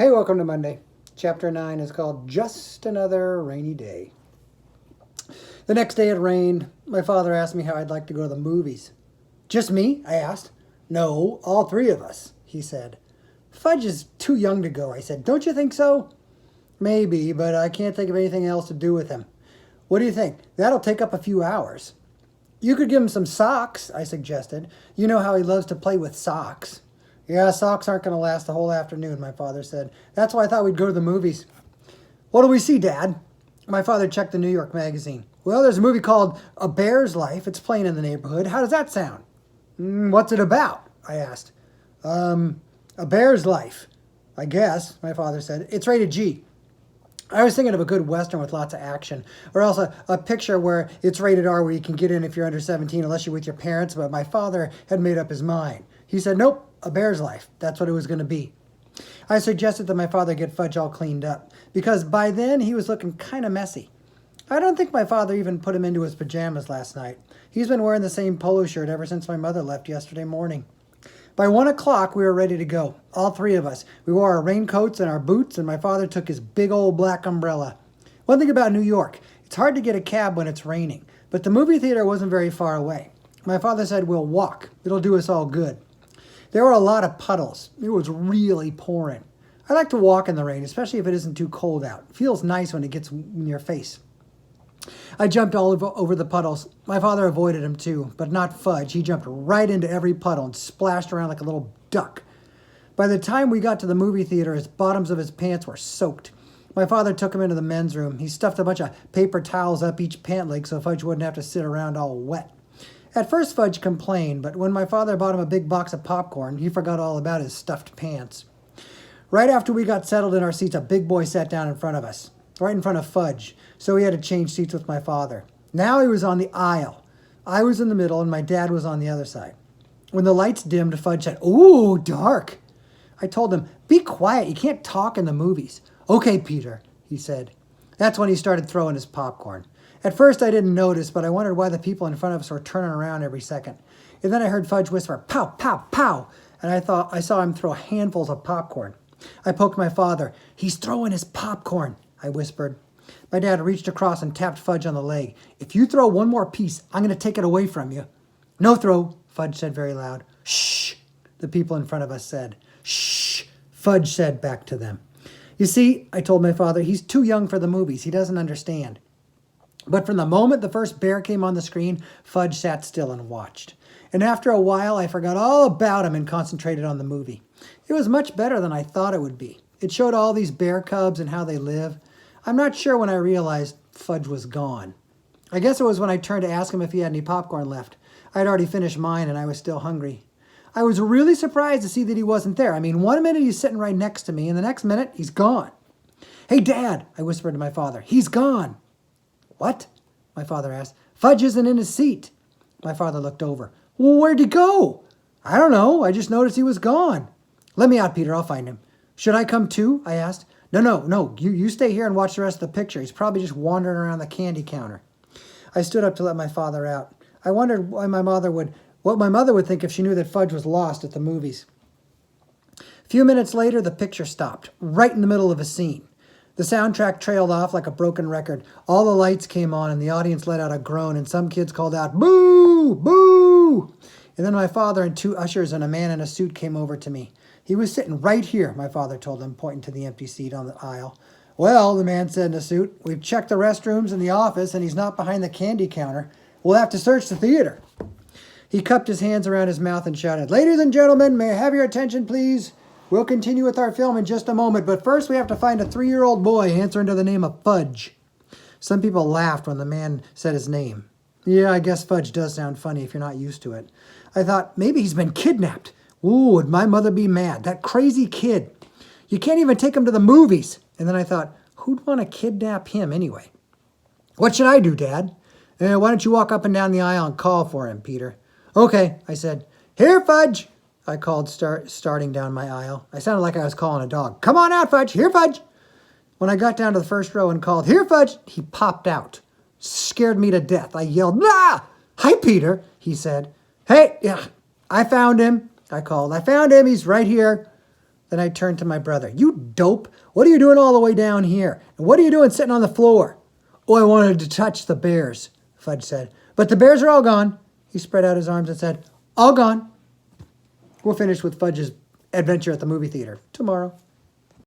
Hey, welcome to Monday. Chapter 9 is called Just Another Rainy Day. The next day it rained. My father asked me how I'd like to go to the movies. Just me? I asked. No, all three of us, he said. Fudge is too young to go, I said. Don't you think so? Maybe, but I can't think of anything else to do with him. What do you think? That'll take up a few hours. You could give him some socks, I suggested. You know how he loves to play with socks. Yeah, socks aren't going to last the whole afternoon, my father said. That's why I thought we'd go to the movies. What do we see, Dad? My father checked the New York magazine. Well, there's a movie called A Bear's Life. It's playing in the neighborhood. How does that sound? What's it about? I asked. A Bear's Life, I guess, my father said. It's rated G. I was thinking of a good Western with lots of action, or else a picture where it's rated R where you can get in if you're under 17 unless you're with your parents, but my father had made up his mind. He said, nope, A Bear's Life. That's what it was going to be. I suggested that my father get Fudge all cleaned up, because by then he was looking kind of messy. I don't think my father even put him into his pajamas last night. He's been wearing the same polo shirt ever since my mother left yesterday morning. By 1 o'clock, we were ready to go, all three of us. We wore our raincoats and our boots, and my father took his big old black umbrella. One thing about New York, it's hard to get a cab when it's raining, but the movie theater wasn't very far away. My father said, we'll walk. It'll do us all good. There were a lot of puddles. It was really pouring. I like to walk in the rain, especially if it isn't too cold out. It feels nice when it gets in your face. I jumped all over the puddles. My father avoided him too, but not Fudge. He jumped right into every puddle and splashed around like a little duck. By the time we got to the movie theater, his bottoms of his pants were soaked. My father took him into the men's room. He stuffed a bunch of paper towels up each pant leg so Fudge wouldn't have to sit around all wet. At first, Fudge complained, but when my father bought him a big box of popcorn, he forgot all about his stuffed pants. Right after we got settled in our seats, a big boy sat down in front of us, right in front of Fudge, so he had to change seats with my father. Now he was on the aisle. I was in the middle, and my dad was on the other side. When the lights dimmed, Fudge said, "Ooh, dark." I told him, "Be quiet, you can't talk in the movies." "Okay, Peter," he said. That's when he started throwing his popcorn. At first I didn't notice, but I wondered why the people in front of us were turning around every second. And then I heard Fudge whisper, "Pow, pow, pow," and I saw him throw handfuls of popcorn. I poked my father. "He's throwing his popcorn," I whispered. My dad reached across and tapped Fudge on the leg. "If you throw one more piece, I'm going to take it away from you." "No throw," Fudge said very loud. "Shh," the people in front of us said. "Shh," Fudge said back to them. You see, I told my father, he's too young for the movies. He doesn't understand. But from the moment the first bear came on the screen, Fudge sat still and watched. And after a while, I forgot all about him and concentrated on the movie. It was much better than I thought it would be. It showed all these bear cubs and how they live. I'm not sure when I realized Fudge was gone. I guess it was when I turned to ask him if he had any popcorn left. I had already finished mine and I was still hungry. I was really surprised to see that he wasn't there. I mean, one minute he's sitting right next to me, and the next minute he's gone. "Hey, Dad," I whispered to my father, "he's gone." "What?" my father asked. "Fudge isn't in his seat." My father looked over. "Well, where'd he go?" "I don't know. I just noticed he was gone." "Let me out, Peter. I'll find him." "Should I come too?" I asked. No. You stay here and watch the rest of the picture. He's probably just wandering around the candy counter." I stood up to let my father out. I wondered what my mother would think if she knew that Fudge was lost at the movies. A few minutes later, the picture stopped, right in the middle of a scene. The soundtrack trailed off like a broken record. All the lights came on, and the audience let out a groan, and some kids called out, "Boo! Boo!" And then my father and two ushers and a man in a suit came over to me. "He was sitting right here," my father told them, pointing to the empty seat on the aisle. "Well," the man said in a suit, "we've checked the restrooms and the office, and he's not behind the candy counter. We'll have to search the theater." He cupped his hands around his mouth and shouted, "Ladies and gentlemen, may I have your attention, please? We'll continue with our film in just a moment, but first we have to find a 3-year-old boy answering to the name of Fudge." Some people laughed when the man said his name. Yeah, I guess Fudge does sound funny if you're not used to it. I thought, maybe he's been kidnapped. Ooh, would my mother be mad? That crazy kid. You can't even take him to the movies. And then I thought, who'd want to kidnap him anyway? "What should I do, Dad?" Why don't you walk up and down the aisle and call for him, Peter?" "Okay," I said. "Here, Fudge," I called, starting down my aisle. I sounded like I was calling a dog. "Come on out, Fudge. Here, Fudge." When I got down to the first row and called, "Here, Fudge," he popped out. Scared me to death. I yelled, "Ah! Hi, Peter," he said. "Hey, yeah, I found him," I called. "I found him. He's right here." Then I turned to my brother. You dope. What are you doing all the way down here? And what are you doing sitting on the floor? Oh, I wanted to touch the bears, Fudge said. But the bears are all gone. He spread out his arms and said, all gone. We'll finish with Fudge's adventure at the movie theater tomorrow.